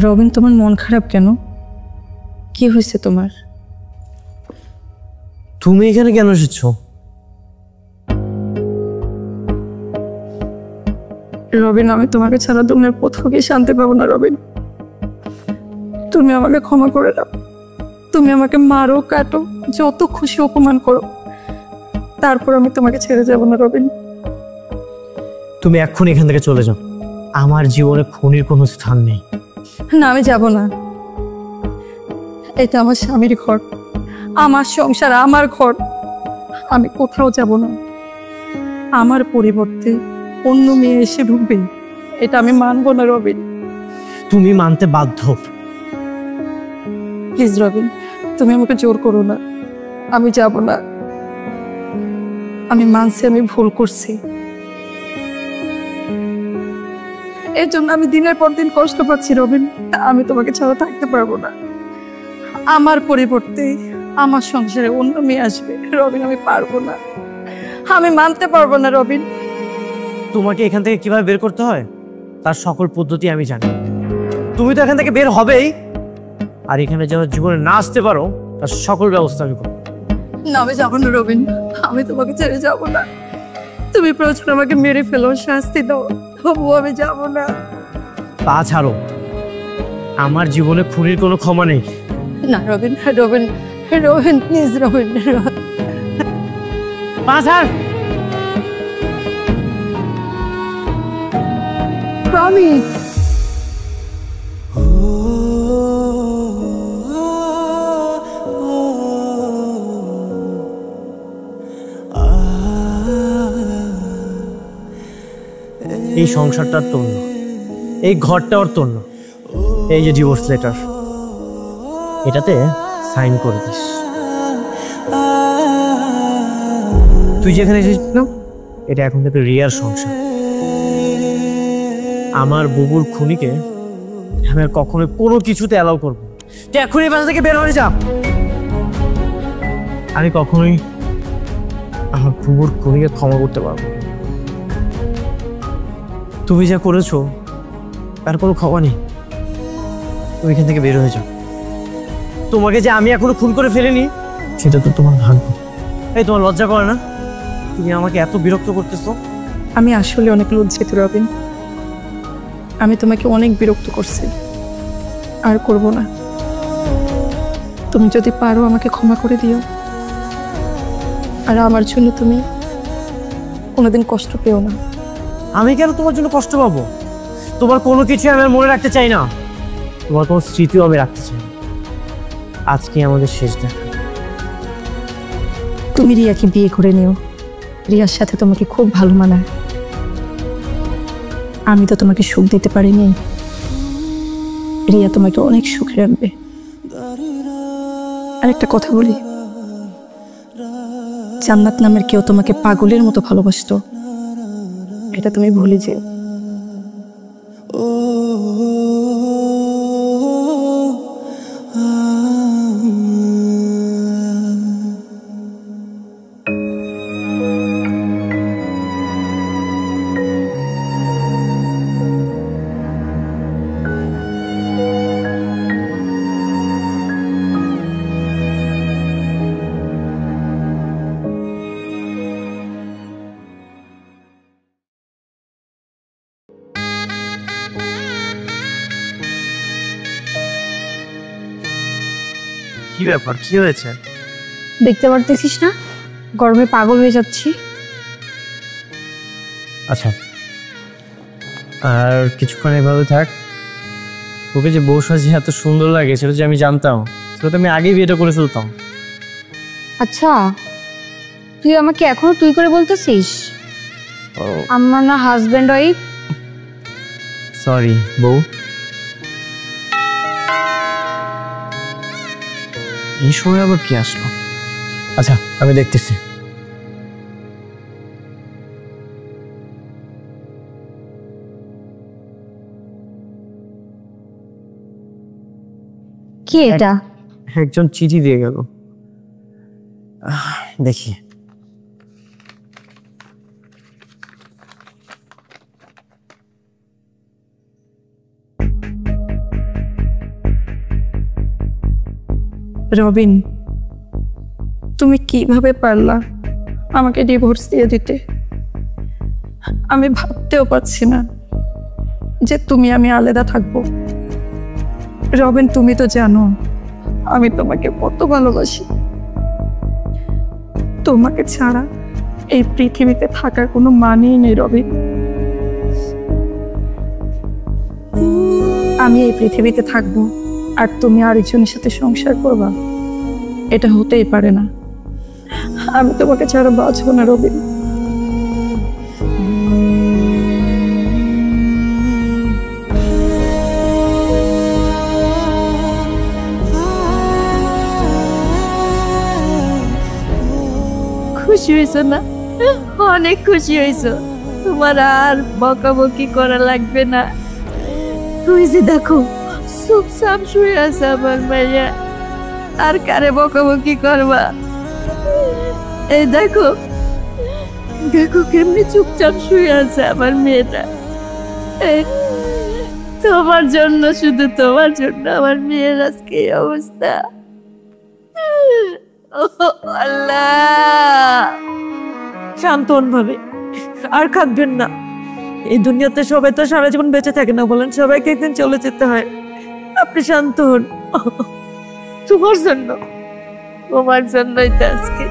রবিন, তোমার মন খারাপ কেন? কি হয়েছে তোমার? তুমি এখানে কেন এসেছো? রবিন, আমি তোমাকে ছাড়া দুনিয়ার কোথাও গিয়ে শান্তি পাবো না। রবিন, তুমি আমাকে ক্ষমা করে দাও। তুমি আমাকে মারো, কাটো, যত খুশি অপমান করো, তারপর আমি তোমাকে ছেড়ে যাব না। রবিন, তুমি এক্ষুনি এখান থেকে চলে যাও। আমার জীবনে খুনির কোনো স্থান নেই। না, আমি যাব না। এটা আমার স্বামীর ঘর, আমার সংসার, আমার ঘর। আমি কোথাও যাব না। আমার পরিবর্তে অন্য মেয়ে এসে ঢুকবে, এটা আমি মানবো না। রবিন, তুমি মানতে বাধ্য। প্লিজ রবিন, তুমি আমাকে জোর করো না। আমি যাব না। আমি মানছি আমি ভুল করছি। এর জন্য আমি দিনের পর দিন কষ্ট পাচ্ছি। রবিন, আমি তোমাকে ছাড়া থাকতে পারবো না। আমার পরিবর্তে আমার সংসারে অন্য মেয়ে আসবে। রবিন, আমি পারবো না। আমি মানতে পারবো না। রবিন, তোমাকে এখান থেকে কিভাবে বের করতে হয় তার সকল পদ্ধতি আমি জানি। তুমি তো এখান থেকে বের হবেই, আর এখানে যেন জীবনে না আসতে পারো তার সকল ব্যবস্থা আমি করবো। না, আমি যাবো না। রবিন, আমি তোমাকে ছেড়ে যাব না। তুমি প্রয়োজন আমাকে মেরে ফেলো, শাস্তি দাও, তবু আমি যাব না। পা ছাড়ো। আমার জীবনে খুনির কোনো ক্ষমা নেই। না রবিন, রবিন, রবিন, প্লিজ রবিন। পা ছাড়। আমি এই সংসারটা তোর না, এই ঘরটা ওর তোর না। এই যে ডিভোর্স লেটার, এটাতে সাইন করে দিস। তুই যেখানে এসেছিস না, এটা এখন থেকে রিয়ার সংসার। আমার বুবুর খুনিকে আমি আর কখনোই কোনো কিছুতে অ্যালাউ করবো। তুই এখনই বাসা থেকে বের হয়ে যা। আমি কখনোই আমার বুবুর খুনিকে ক্ষমা করতে পারবো। তুমি যা করেছো তার কোনো ক্ষমা নেই। তুমি এখান থেকে বের হয়ে যাও। তোমাকে যে আমি এখনো খুন করে ফেলিনি সেটা তো তোমার ভাগ্য। এই, তোমার লজ্জা করে না? তুমি আমাকে এত বিরক্ত করতেছো। আমি আসলে অনেক লজ্জিত রবিন। আমি তোমাকে অনেক বিরক্ত করছি, আর করব না। তুমি যদি পারো আমাকে ক্ষমা করে দিও, আর আমার জন্য তুমি কোনোদিন কষ্ট পেও না। আমি কেন তোমার জন্য কষ্ট পাবো? তোমার কোনো কিছু আমি আর মনে রাখতে চাই না। তোমার কোনো স্মৃতিও আমি রাখতে চাই না। আজকে আমাদের শেষ দেখা। তুমি রিয়াকে বিয়ে করে নিও। রিয়ার সাথে তোমাকে খুব ভালো মানায়। আমি তো তোমাকে সুখ দিতে পারিনি, রিয়া তোমাকে অনেক সুখে রাখবে। আর একটা কথা বলি, জান্নাত নামের কেউ তোমাকে পাগলের মতো ভালোবাসতো, এটা তুমি ভুলে যেও। কি ব্যাপার, কি হয়েছে? দেখতে পারতেছিস না গরমে পাগল হয়ে যাচ্ছি। আচ্ছা, আর কিছুক্ষণ এভাবে থাক। ওকে যে বউ সাজি এত সুন্দর লাগে সেটা যে আমি জানতাম, সেটা তো আমি আগেই বিয়েটা করে ফেলতাম। আচ্ছা, তুই আমাকে এখনো তুই করে বলতেছিস? আমার না হাজবেন্ড ওয়াইফ। সরি বউ। এই সময় আবার কি আসলো? আচ্ছা, আমি দেখতেছি। কি এটা? একজন চিঠি দিয়ে গেল, দেখি। রবিন, তুমি কিভাবে পারলা আমাকে ডিভোর্স দিয়ে দিতে? আমি ভাবতেও পারছি না যে তুমি আমি আলাদা থাকবো। রবিন, তুমি তো জানো আমি তোমাকে কত ভালোবাসি। তোমাকে ছাড়া এই পৃথিবীতে থাকার কোনো মানেই নেই রবিন। আমি এই পৃথিবীতে থাকবো আর তুমি আরেকজনের সাথে সংসার করবা, এটা হতেই পারে না। আমি তোমাকে ছাড়া বাঁচবো না রবিন। খুশি হয়েছো না? অনেক খুশি হয়েছো। তোমার আর বকাবকি করা লাগবে না। তুই যে দেখো চুপচাপ শুয়ে আছে আমার মাইয়া, আর কারে বকাবকি করবা? এই দেখো দেখো কেমনি চুপচাপ শুয়ে আছে আমার মেয়েটা। এই তোমার জন্য, শুধু তোমার জন্য আমার মেয়ের আজকে এই অবস্থা। আল্লাহ, শান্ত হন ভাবে, আর কাঁদবেন না। এই দুনিয়াতে সবাই তো সারা জীবন বেঁচে থাকে না বলেন, সবাইকে একদিন চলে যেতে হয়। আপনি শান্ত হন। তোমার জন্য, তোমার জন্যই তো আজকে